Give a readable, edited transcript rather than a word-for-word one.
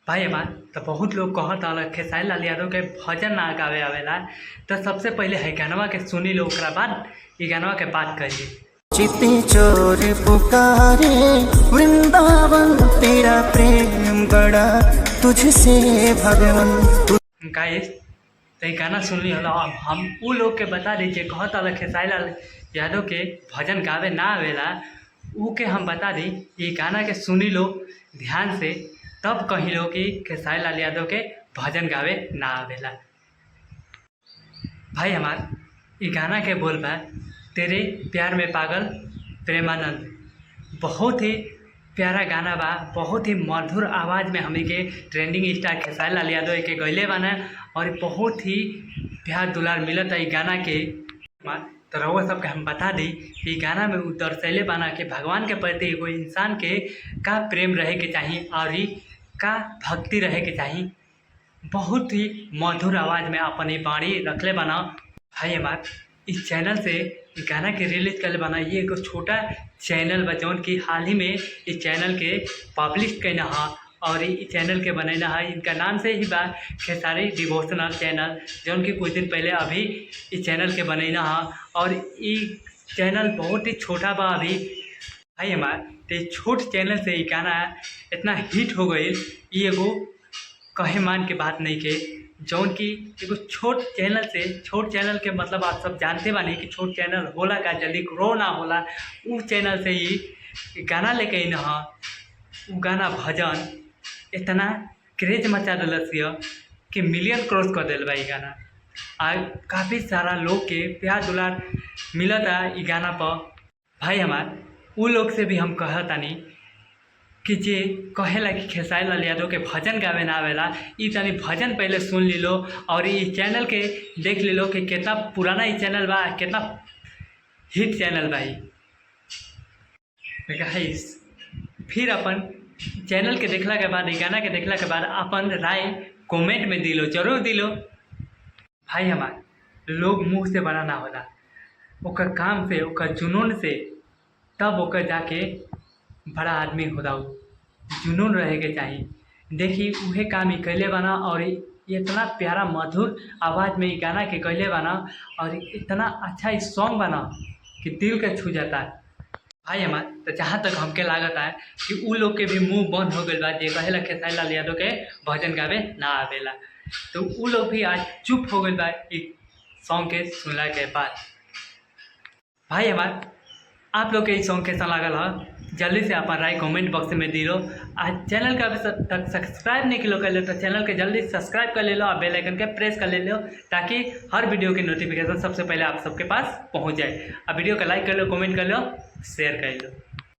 भाई हमार तो बहुत लोग कहत अलग खेसारी लाल यादव के भजन ना गावे आवेला। तो सबसे पहले है गानवा के सुनी लो, ओकरा बाद ई गानवा के बात करिए। चिते चोर पुकारे वृंदावन, तेरा प्रेम गड़ा तुझसे भगवन। गाइस तो ये गाना सुन ली होला। अब हम उ लोग के बता दीजिए कहत अलग खेसारी लाल यादव के भजन गावे ना आवेला, ऊ के हम बता दी ये गाना के सुनी लो ध्यान से, तब कही लो कि खेसारी लाल यादव के भजन गावे ना आवेला। भाई हमार ये गाना के बोल बा, तेरे प्यार में पागल प्रेमानंद। बहुत ही प्यारा गाना बा, बहुत ही मधुर आवाज़ में हमी के ट्रेंडिंग स्टार खेसारी लाल यादव के गैले बाना और बहुत ही प्यार दुलार मिलता है गाना के। तो रउआ सबके हम बता दी कि गाना में उ दर्शैले बाना कि भगवान के प्रति एगो इंसान के का प्रेम रहे के चाहिए और का भक्ति रहे के चाहिए। बहुत ही मधुर आवाज़ में अपन ये बाणी रखले बना। भाई हमार इस चैनल से गाना के रिलीज कर बना, ये एगो छोटा चैनल बा जौन कि हाल ही में इस चैनल के पब्लिश कैना है और इस चैनल के बनैना है। इनका नाम से ही बा खेसारी डिवोशनल चैनल, जौन कि कुछ दिन पहले अभी इस चैनल के बनैना है और ये चैनल बहुत ही छोटा बा अभी। भाई हमार तो छोट चैनल से ये गाना इतना हिट हो गई, ये एगो कहे मान के बात नहीं के, जौन कि एगो छोट चैनल से, छोट चैनल के मतलब आप सब जानते बानी कि छोट चैनल होला का जल्दी ग्रो ना होला। उ चैनल से ही गाना लेके न उ गाना भजन इतना क्रेज मचा दिलस कि मिलियन क्रॉस कर दिल बा। गाना आ काफ़ी सारा लोग के प्यार दुलार मिलता ई गाना पर। भाई हमार उ लोग से भी हम कहतानी कि जे कहेला कि खेसारी लाल यादव के भजन गावे ना आवेला, ई तनी भजन पहले सुन ली लो और इस चैनल के देख ली लो कि कितना पुराना ये चैनल बा, कितना हिट चैनल बा। गाइस फिर अपन चैनल के देखला के बाद, गाना के देखला के बाद अपन राय कमेंट में दिलो, जरूर दिलो। भाई हमार लोग मुँह से बड़ा ना होला, ओकर काम से, ओकर जुनून से, तब ओकर जाके बड़ा आदमी होता। जुनून रहे के चाहिए। देखी उहे काम ही कैले बना और इतना प्यारा मधुर आवाज़ में ये गाना के कैले बना और इतना अच्छा ही सॉन्ग बना कि दिल के छू जाता है। भाई हमार तो जहाँ तक हमके लागत है कि उ लोग के भी मुंह बंद हो गई बा जे कहेला खेसारी लाल यादव के भजन गावे ना आवेला, तो उ लोग भी आज चुप हो गई बा इस सॉन्ग के सुनला के बाद। भाई हमार आप लोग के इस सॉन्ग कैसा लागल है जल्दी से अपन राय कमेंट बॉक्स में दी लो। आज चैनल का अभी तक सब्सक्राइब नहीं किलो कर ले तो चैनल के जल्दी सब्सक्राइब कर ले लो और बेल आइकन के प्रेस कर ले लो, ताकि हर वीडियो की नोटिफिकेशन सबसे पहले आप सबके पास पहुंच जाए। अब वीडियो को लाइक कर लो, कमेंट कर लो, शेयर कर लो।